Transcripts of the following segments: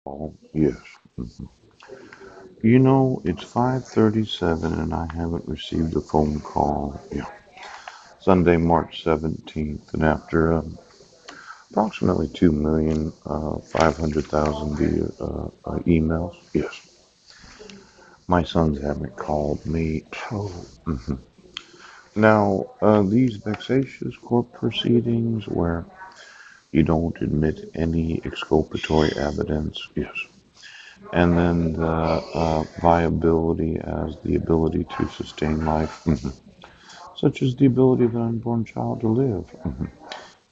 Oh, yes. Mhm. You know, it's 5:37 and I haven't received a phone call. Yeah. Sunday, March 17th, and after approximately 2,500,000 via emails. Yes. My sons haven't called me. Oh. Mhm. Now, these vexatious court proceedings where you don't admit any exculpatory evidence. Yes. And then the viability as the ability to sustain life, such as the ability of an unborn child to live,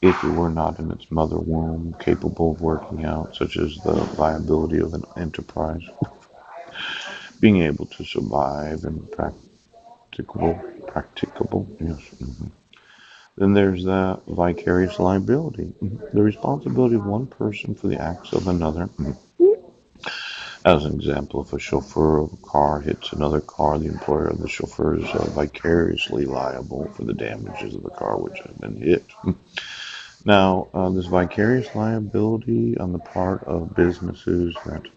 if it were not in its mother womb, capable of working out, such as the viability of an enterprise, being able to survive and practicable, yes. Then there's the vicarious liability, the responsibility of one person for the acts of another. As an example, if a chauffeur of a car hits another car, the employer of the chauffeur is vicariously liable for the damages of the car which have been hit. Now, this vicarious liability on the part of businesses that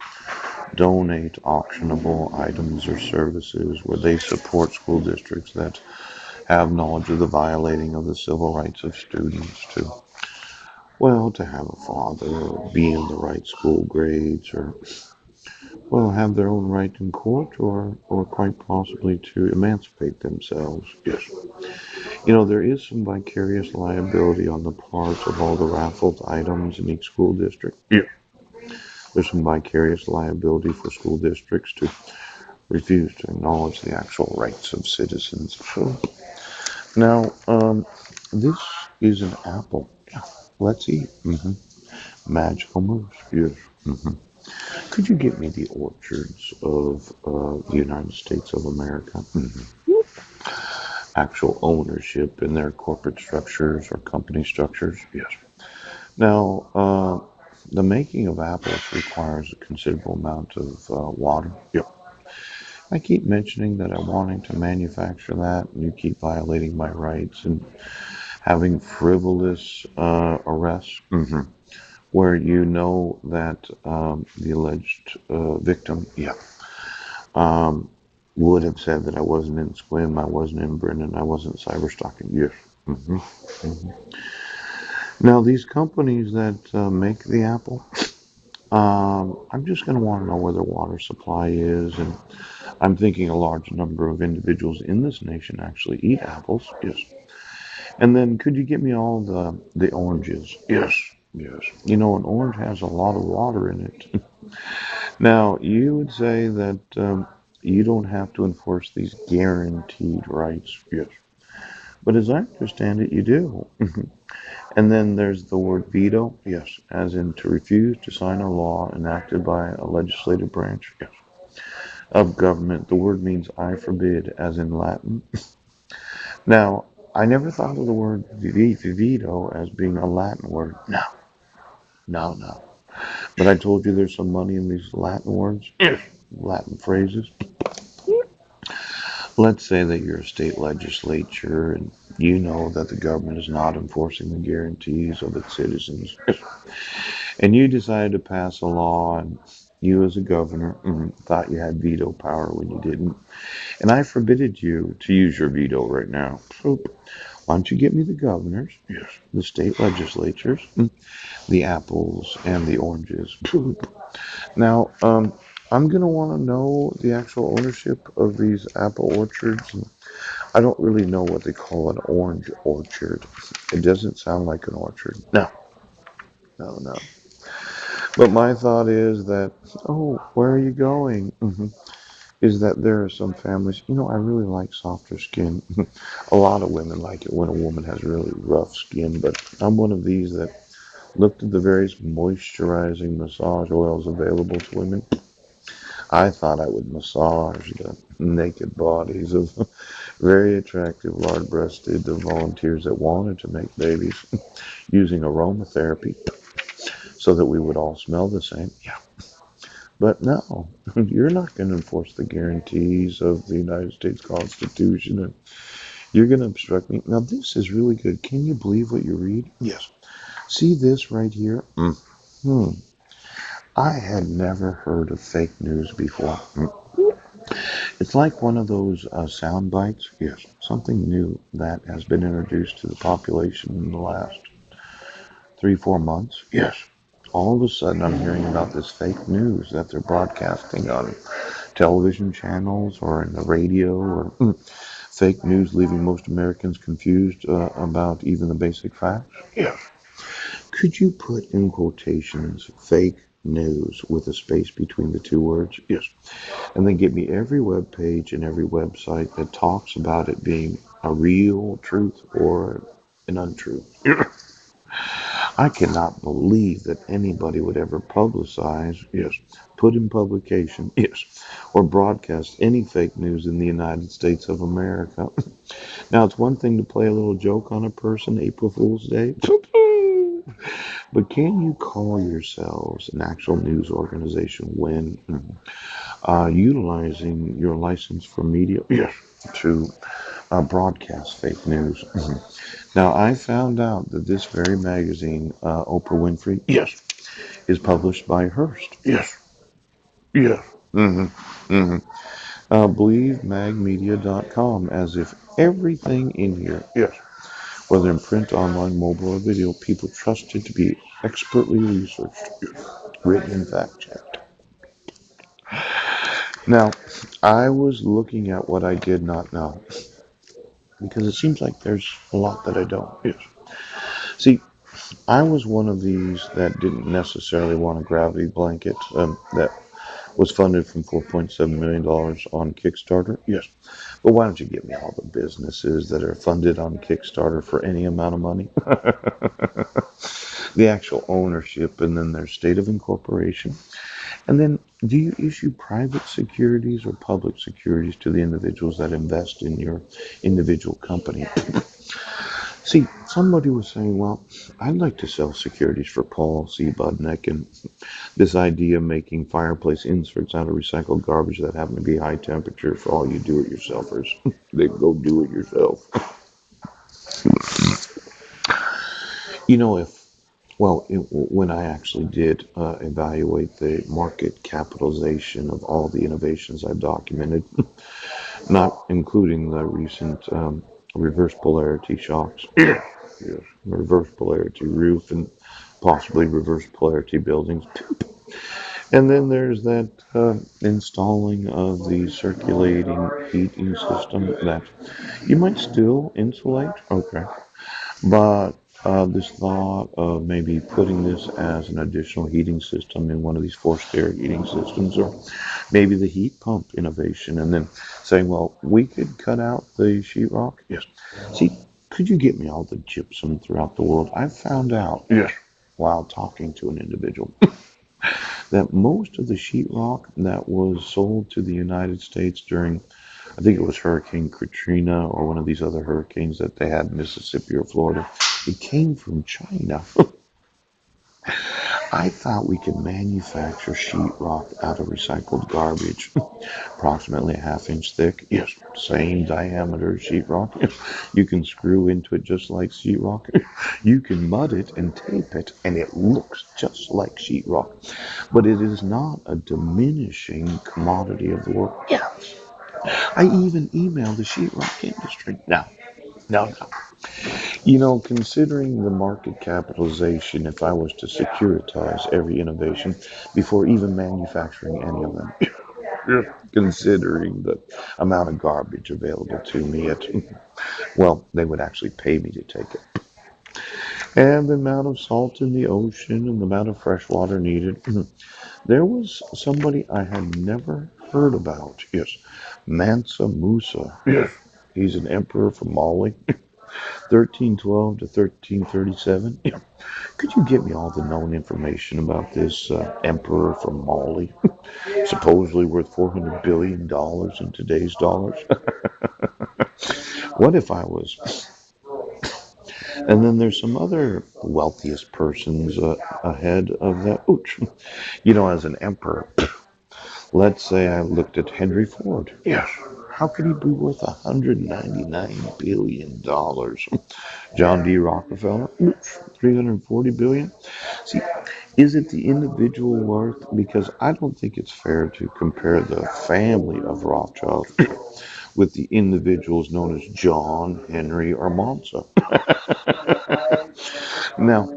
donate auctionable items or services where they support school districts that have knowledge of the violating of the civil rights of students to, well, to have a father or be in the right school grades or well, have their own right in court or quite possibly to emancipate themselves. Yes. You know, there is some vicarious liability on the part of all the raffled items in each school district. Yeah. There's some vicarious liability for school districts to refuse to acknowledge the actual rights of citizens. So, now, this is an apple. Yeah. Let's eat. Magical moves. Yes. hmm Could you get me the orchards of the United States of America? Actual ownership in their corporate structures or company structures? Yes. Now, the making of apples requires a considerable amount of water. Yep. I keep mentioning that I'm wanting to manufacture that, and you keep violating my rights and having frivolous arrests where you know that the alleged victim, yeah, um, would have said that I wasn't in Squim, I wasn't in Brennan, I wasn't cyberstalking. Yes. hmm hmm Now, these companies that make the apple, I'm just going to want to know where their water supply is, and I'm thinking a large number of individuals in this nation actually eat apples. Yes. And then could you get me all the oranges? Yes. Yes. You know, an orange has a lot of water in it. Now, you would say that you don't have to enforce these guaranteed rights. Yes. But as I understand it, you do. And then there's the word veto. Yes. As in to refuse to sign a law enacted by a legislative branch. Yes. Of government. The word means I forbid, as in Latin. Now, I never thought of the word veto as being a Latin word. No, no, no. But I told you there's some money in these Latin words, Latin phrases. Let's say that you're a state legislature and you know that the government is not enforcing the guarantees of its citizens. And you decided to pass a law and you as a governor thought you had veto power when you didn't. And I forbidded you to use your veto right now. So why don't you get me the governors, yes, the state legislatures, the apples and the oranges? Now, I'm going to want to know the actual ownership of these apple orchards. I don't really know what they call an orange orchard. It doesn't sound like an orchard. No, no, no. But my thought is that, oh, where are you going? Is that there are some families, you know, I really like softer skin. A lot of women like it when a woman has really rough skin, but I'm one of these that looked at the various moisturizing massage oils available to women. I thought I would massage the naked bodies of very attractive, large-breasted volunteers that wanted to make babies using aromatherapy so that we would all smell the same. Yeah. But no, you're not going to enforce the guarantees of the United States Constitution, and you're going to obstruct me. Now, this is really good. Can you believe what you read? Yes. See this right here? Hmm. I had never heard of fake news before. It's like one of those sound bites. Yes, something new that has been introduced to the population in the last 3, 4 months. Yes. All of a sudden, I'm hearing about this fake news that they're broadcasting on television channels or in the radio, or fake news leaving most Americans confused about even the basic facts. Yes. Could you put in quotations fake news with a space between the two words? Yes. And then get me every web page and every website that talks about it being a real truth or an untruth. I cannot believe that anybody would ever publicize, yes, put in publication, yes, or broadcast any fake news in the United States of America. Now, it's one thing to play a little joke on a person, April Fool's Day, but can you call yourselves an actual news organization when utilizing your license for media, yes, to broadcast fake news? Now, I found out that this very magazine, Oprah Winfrey, yes, is published by Hearst. Yes, yes. BelieveMagMedia.com, as if everything in here, yes, whether in print, online, mobile, or video, people trust it to be expertly researched, written, and fact checked. Now, I was looking at what I did not know because it seems like there's a lot that I don't. Yes. See, I was one of these that didn't necessarily want a gravity blanket that was funded from $4.7 million on Kickstarter. Yes. But why don't you give me all the businesses that are funded on Kickstarter for any amount of money? The actual ownership and then their state of incorporation. And then do you issue private securities or public securities to the individuals that invest in your individual company? See, somebody was saying, well, I'd like to sell securities for Paul C. Budnick and this idea of making fireplace inserts out of recycled garbage that happen to be high temperature for all you do-it-yourselfers. They go do it yourself. You know, when I actually did evaluate the market capitalization of all the innovations I've documented, not including the recent reverse polarity shocks, yes, reverse polarity roof, and possibly reverse polarity buildings. And then there's that installing of the circulating heating system that you might still insulate, okay, but this thought of maybe putting this as an additional heating system in one of these forced air heating systems, or maybe the heat pump innovation, and then saying, well, we could cut out the sheetrock. Yes. See, could you get me all the gypsum throughout the world? I've found out, yes, while talking to an individual, that most of the sheetrock that was sold to the United States during, I think it was Hurricane Katrina or one of these other hurricanes that they had in Mississippi or Florida, it came from China. I thought we could manufacture sheetrock out of recycled garbage, approximately a half-inch thick. Yes, same diameter sheetrock. You can screw into it just like sheetrock. You can mud it and tape it, and it looks just like sheetrock. But it is not a diminishing commodity of the world. Yes, I even emailed the sheetrock industry. No. You know, considering the market capitalization, if I was to securitize every innovation before even manufacturing any of them, considering the amount of garbage available to me well, they would actually pay me to take it. And the amount of salt in the ocean and the amount of fresh water needed. There was somebody I had never heard about. Yes, Mansa Musa. Yes. He's an emperor from Mali. 1312 to 1337. Yeah. Could you give me all the known information about this emperor from Mali, supposedly worth $400 billion in today's dollars? What if I was? And then there's some other wealthiest persons ahead of that. Ooch. You know, as an emperor, let's say I looked at Henry Ford. Yes. How could he be worth $199 billion? John D. Rockefeller, 340 billion. See, Is it the individual worth? Because I don't think it's fair to compare the family of Rothschild with the individuals known as John, Henry, or Monza. Now,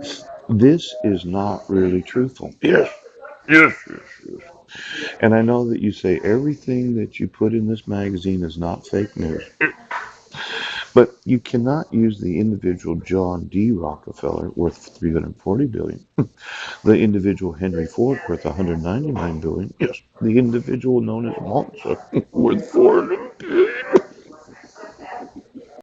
this is not really truthful. Yes, yes, yes, yes. And I know that you say everything that you put in this magazine is not fake news, but you cannot use the individual John D. Rockefeller worth 340 billion, the individual Henry Ford worth 199 billion, yes, the individual known as Monza worth 400 billion.